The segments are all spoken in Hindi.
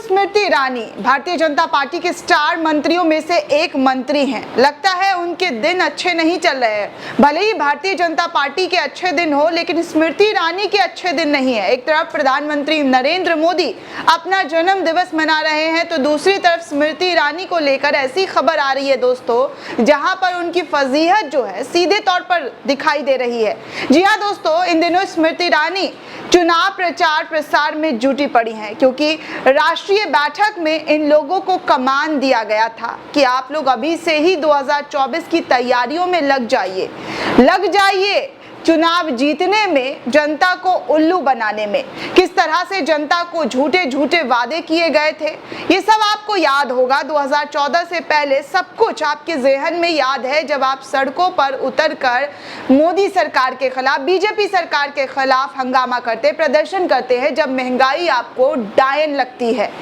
स्मृति ईरानी भारतीय जनता पार्टी के स्टार मंत्रियों में से एक मंत्री हैं। लगता है उनके दिन अच्छे नहीं चल रहे हैं। भले ही भारतीय जनता पार्टी के अच्छे दिन हो, लेकिन स्मृति ईरानी के अच्छे दिन नहीं है। एक तरफ प्रधानमंत्री नरेंद्र मोदी अपना जन्म दिवस मना रहे हैं, तो दूसरी तरफ स्मृति ईरानी को लेकर ऐसी खबर आ रही है दोस्तों, जहां पर उनकी फजीहत जो है सीधे तौर पर दिखाई दे रही है। जी हाँ दोस्तों, इन दिनों स्मृति ईरानी चुनाव प्रचार प्रसार में जुटी पड़ी हैं, क्योंकि राष्ट्रीय बैठक में इन लोगों को कमान दिया गया था कि आप लोग अभी से ही 2024 की तैयारियों में लग जाइए चुनाव जीतने में, जनता को उल्लू बनाने में। किस तरह से जनता को झूठे झूठे वादे किए गए थे, ये सब आपको याद होगा। 2014 से पहले सब कुछ आपके जेहन में याद है, जब आप सड़कों पर उतरकर मोदी सरकार के खिलाफ, बीजेपी सरकार के खिलाफ हंगामा करते, प्रदर्शन करते हैं, जब महंगाई आपको डायन लगती है।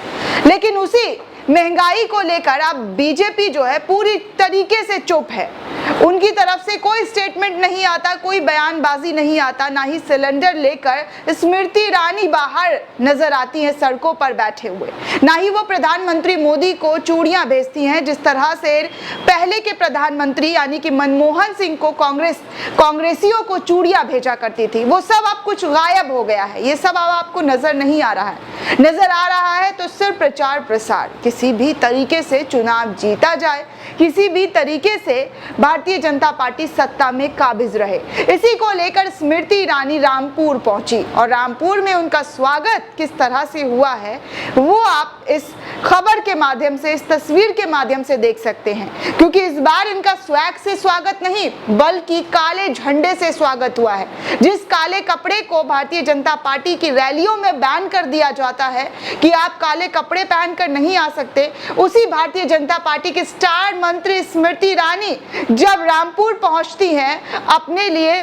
लेकिन उसी महंगाई को लेकर अब बीजेपी जो है पूरी तरीके से चुप है। उनकी तरफ से कोई स्टेटमेंट नहीं आता, कोई बयानबाजी नहीं आता, ना ही सिलेंडर लेकर स्मृति ईरानी बाहर नजर आती हैं सड़कों पर बैठे हुए, ना ही वो प्रधानमंत्री मोदी को चूड़ियां भेजती हैं जिस तरह से पहले के प्रधानमंत्री यानी कि मनमोहन सिंह को कांग्रेसियों को चूड़ियां भेजा करती थी। वो सब अब कुछ गायब हो गया है, ये सब अब आपको नजर नहीं आ रहा है। नजर आ रहा है तो सिर्फ प्रचार प्रसार, किसी भी तरीके से चुनाव जीता जाए, किसी भी तरीके से भारतीय जनता पार्टी सत्ता में काबिज रहे। इसी को लेकर स्मृति ईरानी रामपुर पहुंची, और रामपुर में उनका स्वागत किस तरह से हुआ है वो आप इस खबर के माध्यम से, इस तस्वीर के माध्यम से देख सकते हैं। क्योंकि इस बार इनका स्वैग से स्वागत नहीं, बल्कि काले झंडे से स्वागत हुआ है। जिस काले कपड़े को भारतीय जनता पार्टी की रैलियों में बैन कर दिया जाता है कि आप काले कपड़े पहनकर नहीं आ सकते, उसी भारतीय जनता पार्टी के स्टार मंत्री स्मृति ईरानी जब रामपुर पहुंचती हैं अपने लिए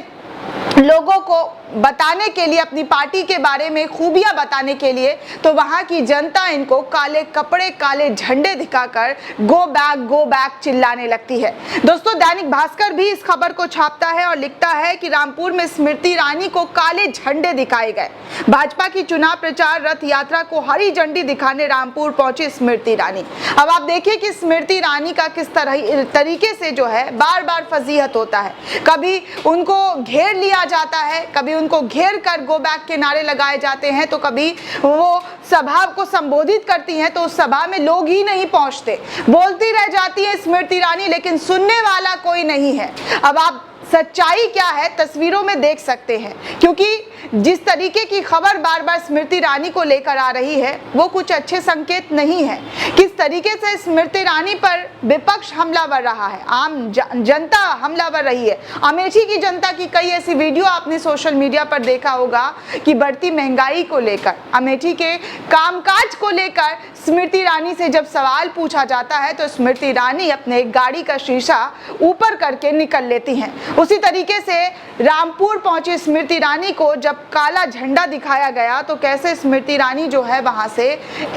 लोगों को बताने के लिए, अपनी पार्टी के बारे में खूबियां बताने के लिए, तो वहां की जनता इनको काले कपड़े, काले झंडे दिखाकर गो बैक चिल्लाने लगती है। दोस्तों, दैनिक भास्कर भी इस खबर को छापता है और लिखता है कि रामपुर में स्मृति ईरानी को काले झंडे दिखाए गए। भाजपा की चुनाव प्रचार रथ यात्रा को हरी झंडी दिखाने रामपुर पहुंची स्मृति ईरानी। अब आप देखिए कि स्मृति ईरानी का किस तरीके से जो है बार बार फजीहत होता है। कभी उनको घेर लिया जाता है, कभी उनको घेर कर गो बैक के नारे लगाए जाते हैं, तो कभी वो सभा को संबोधित करती हैं तो उस सभा में लोग ही नहीं पहुंचते, बोलती रह जाती है स्मृति ईरानी, लेकिन सुनने वाला कोई नहीं है। अब आप सच्चाई क्या है तस्वीरों में देख सकते हैं, क्योंकि जिस तरीके की खबर बार बार स्मृति ईरानी को लेकर आ रही है वो कुछ अच्छे संकेत नहीं है। किस तरीके से स्मृति ईरानी पर विपक्ष हमलावर रहा है, आम जनता हमलावर रही है। अमेठी की जनता की कई ऐसी वीडियो आपने सोशल मीडिया पर देखा होगा कि बढ़ती महंगाई को लेकर, अमेठी के कामकाज को लेकर स्मृति ईरानी से जब सवाल पूछा जाता है तो स्मृति ईरानी अपने गाड़ी का शीशा ऊपर करके निकल लेती हैं। उसी तरीके से रामपुर पहुंची स्मृति ईरानी को जब काला झंडा दिखाया गया तो कैसे स्मृति ईरानी जो है वहां से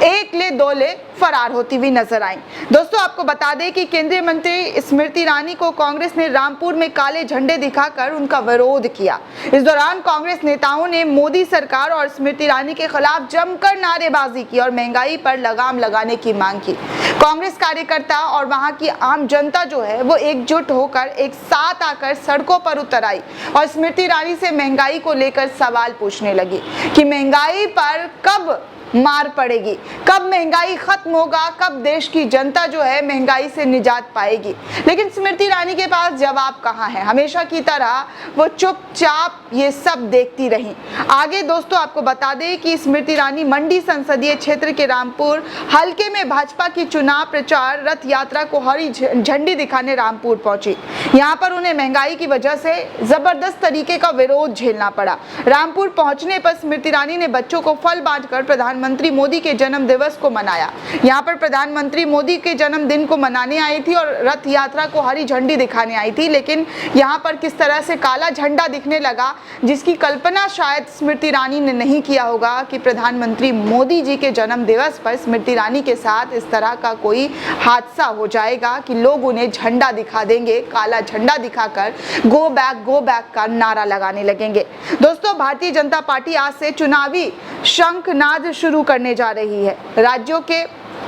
एक ले दो ले फरार होती हुई नजर आई। दोस्तों, आपको बता दें कि केंद्रीय मंत्री स्मृति ईरानी को कांग्रेस ने रामपुर में काले झंडे दिखाकर उनका विरोध किया। इस दौरान कांग्रेस नेताओं ने मोदी सरकार और स्मृति ईरानी के खिलाफ जमकर नारेबाजी की और महंगाई पर लगाम लगाने की मांग की। कांग्रेस कार्यकर्ता और वहां की आम जनता जो है वो एकजुट होकर एक साथ आकर सड़कों पर उतर आई और स्मृति ईरानी से महंगाई को लेकर सवाल पूछने लगी कि महंगाई पर कब मार पड़ेगी, कब महंगाई खत्म होगा, कब देश की जनता जो है महंगाई से निजात पाएगी। लेकिन स्मृति ईरानी के पास जवाब कहाँ है। हमेशा की तरह वो चुपचाप ये सब देखती रही। आगे दोस्तों आपको बता दें कि स्मृति ईरानी मंडी संसदीय क्षेत्र के रामपुर हलके में भाजपा की चुनाव प्रचार रथ यात्रा को हरी झंडी दिखाने रामपुर पहुंची। यहाँ पर उन्हें महंगाई की वजह से जबरदस्त तरीके का विरोध झेलना पड़ा। रामपुर पहुंचने पर स्मृति ईरानी ने बच्चों को फल बांटकर प्रधानमंत्री मोदी के जन्म दिवस को मनाया। यहाँ पर प्रधानमंत्री मोदी के जन्मदिन को मनाने आई थी और रथ यात्रा को हरी झंडी दिखाने आई थी। लेकिन यहाँ पर किस तरह से काला झंडा दिखने लगा, जिसकी कल्पना शायद स्मृति ईरानी ने नहीं किया होगा कि प्रधानमंत्री मोदी जी के जन्म दिवस पर स्मृति ईरानी के साथ इस तरह का कोई हादसा हो जाएगा कि लोग उन्हें झंडा दिखा देंगे, काला झंडा दिखाकर गो बैक का नारा लगाने लगेंगे। दोस्तों, भारतीय जनता पार्टी आज से चुनावी शंखनाद शुरू करने जा रही है। राज्यों के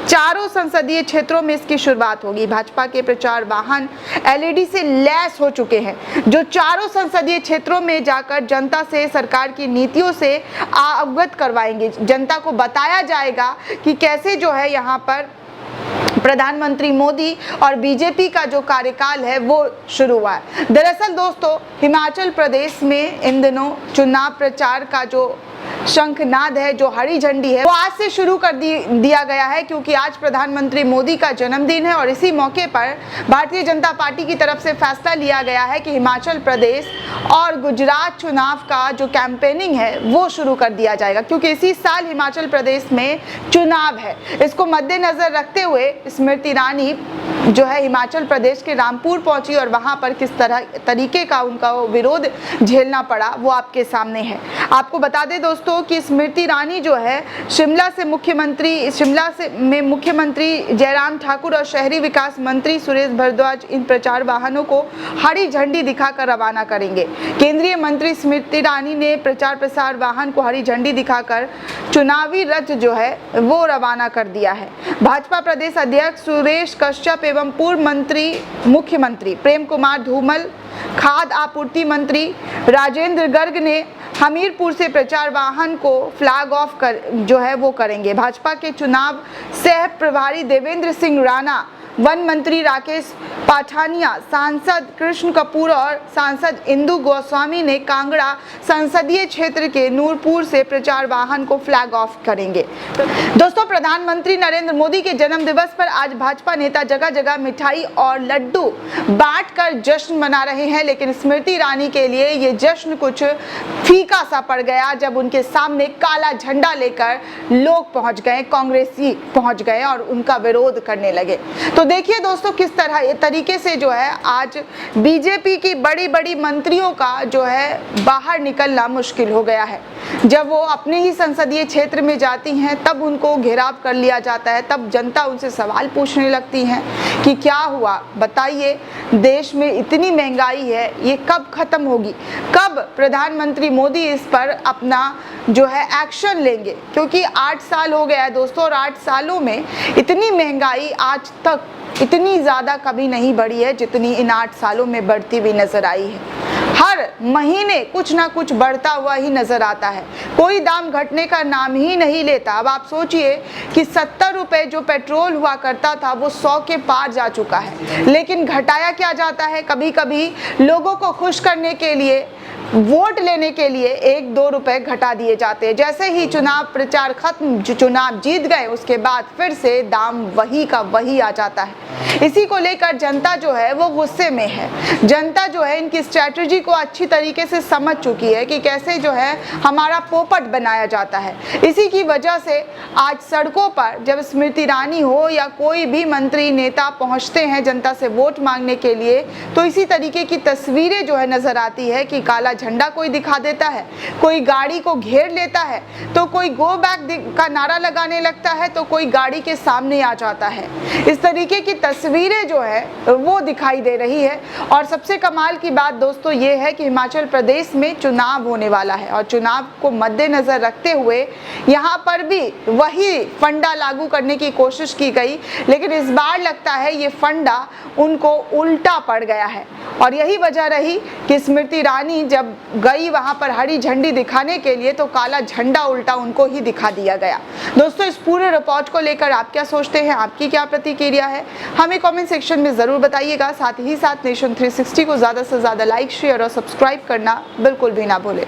चारों संसदीय क्षेत्रों में इसकी शुरुआत होगी। भाजपा के प्रचार वाहन एलईडी से लैस हो चुके हैं, जो चारों संसदीय क्षेत्रों में जाकर जनता से सरकार की नीतियों से अवगत करवाएंगे। जनता को बताया जाएगा कि कैसे जो है यहाँ पर प्रधानमंत्री मोदी और बीजेपी का जो कार्यकाल है वो शुरू हुआ है। दरअसल दोस्तों, हिमाचल प्रदेश में इन दिनों चुनाव प्रचार का जो शंखनाद है, जो हरी झंडी है, वो आज से शुरू कर दिया गया है, क्योंकि आज प्रधानमंत्री मोदी का जन्मदिन है और इसी मौके पर भारतीय जनता पार्टी की तरफ से फैसला लिया गया है कि हिमाचल प्रदेश और गुजरात चुनाव का जो कैंपेनिंग है वो शुरू कर दिया जाएगा, क्योंकि इसी साल हिमाचल प्रदेश में चुनाव है। इसको मद्देनजर रखते हुए स्मृति ईरानी जो है हिमाचल प्रदेश के रामपुर पहुंची और वहां पर किस तरीके का उनका विरोध झेलना पड़ा वो आपके सामने है। आपको बता दें दोस्तों कि स्मृति ईरानी जो है शिमला में मुख्यमंत्री जयराम ठाकुर और शहरी विकास मंत्री सुरेश भारद्वाज इन प्रचार वाहनों को हरी झंडी दिखाकर रवाना करेंगे। केंद्रीय मंत्री स्मृति ईरानी ने प्रचार प्रसार वाहन को हरी झंडी दिखाकर चुनावी रथ जो है वो रवाना कर दिया है। भाजपा प्रदेश अध्यक्ष सुरेश कश्यप एवं पूर्व मुख्यमंत्री प्रेम कुमार धूमल, खाद्य आपूर्ति मंत्री राजेंद्र गर्ग ने हमीरपुर से प्रचार वाहन को फ्लैग ऑफ जो है वो करेंगे। भाजपा के चुनाव सह प्रभारी देवेंद्र सिंह राणा, वन मंत्री राकेश पाठानिया, सांसद कृष्ण कपूर और सांसद इंदु गोस्वामी ने कांगड़ा संसदीय क्षेत्र के नूरपुर से प्रचार वाहन को फ्लैग ऑफ करेंगे। दोस्तों, प्रधानमंत्री नरेंद्र मोदी के जन्म दिवस पर आज भाजपा नेता जगह जगह मिठाई और लड्डू बांटकर जश्न मना रहे हैं, लेकिन स्मृति ईरानी के लिए ये जश्न कुछ फीका सा पड़ गया जब उनके सामने काला झंडा लेकर लोग पहुंच गए, कांग्रेसी पहुंच गए और उनका विरोध करने लगे। तो देखिए दोस्तों, किस तरह तरीके से जो है आज बीजेपी की बड़ी बड़ी मंत्रियों का जो है बाहर निकलना मुश्किल हो गया है। जब वो अपने ही संसदीय क्षेत्र में जाती हैं तब उनको घेराव कर लिया जाता है, तब जनता उनसे सवाल पूछने लगती है कि क्या हुआ, बताइए, देश में इतनी महंगाई है, ये कब खत्म होगी, कब प्रधानमंत्री मोदी इस पर अपना जो है एक्शन लेंगे, क्योंकि 8 साल हो गया है दोस्तों और 8 सालों में इतनी महंगाई आज तक इतनी ज़्यादा कभी नहीं बढ़ी है जितनी इन 8 सालों में बढ़ती हुई नजर आई है। हर महीने कुछ ना कुछ बढ़ता हुआ ही नजर आता है, कोई दाम घटने का नाम ही नहीं लेता। अब आप सोचिए कि 70 रुपए जो पेट्रोल हुआ करता था वो 100 के पार जा चुका है, लेकिन घटाया क्या जाता है, कभी कभी लोगों को खुश करने के लिए, वोट लेने के लिए 1-2 रुपए घटा दिए जाते हैं। जैसे ही चुनाव प्रचार खत्म, चुनाव जीत गए, उसके बाद फिर से दाम वही का वही आ जाता है। इसी को लेकर जनता जो है वो गुस्से में है। जनता जो है इनकी स्ट्रैटेजी को अच्छी तरीके से समझ चुकी है कि कैसे जो है हमारा पोपट बनाया जाता है। इसी की वजह से आज सड़कों पर जब स्मृति ईरानी हो या कोई भी मंत्री नेता पहुंचते हैं जनता से वोट मांगने के लिए, तो इसी तरीके की तस्वीरें जो है नजर आती है कि काला झंडा कोई दिखा देता है, कोई गाड़ी को घेर लेता है, तो कोई गो बैक का नारा लगाने लगता है, तो कोई गाड़ी के सामने आ जाता है। इस तरीके की तस्वीरें जो है वो दिखाई दे रही है। और सबसे कमाल की बात दोस्तों ये है कि हिमाचल प्रदेश में चुनाव होने वाला है और चुनाव को मद्देनजर रखते हुए यहाँ पर भी वही फंडा लागू करने की कोशिश की गई, लेकिन इस बार लगता है ये फंडा उनको उल्टा पड़ गया है। और यही वजह रही कि स्मृति ईरानी जब गई वहां पर हरी झंडी दिखाने के लिए, तो काला झंडा उल्टा उनको ही दिखा दिया गया। दोस्तों, इस पूरे रिपोर्ट को लेकर आप क्या सोचते हैं, आपकी क्या प्रतिक्रिया है, हमें कमेंट सेक्शन में जरूर बताइएगा। साथ ही साथ नेशन 360 को ज़्यादा से ज़्यादा लाइक, शेयर और सब्सक्राइब करना बिल्कुल भी ना भूलें।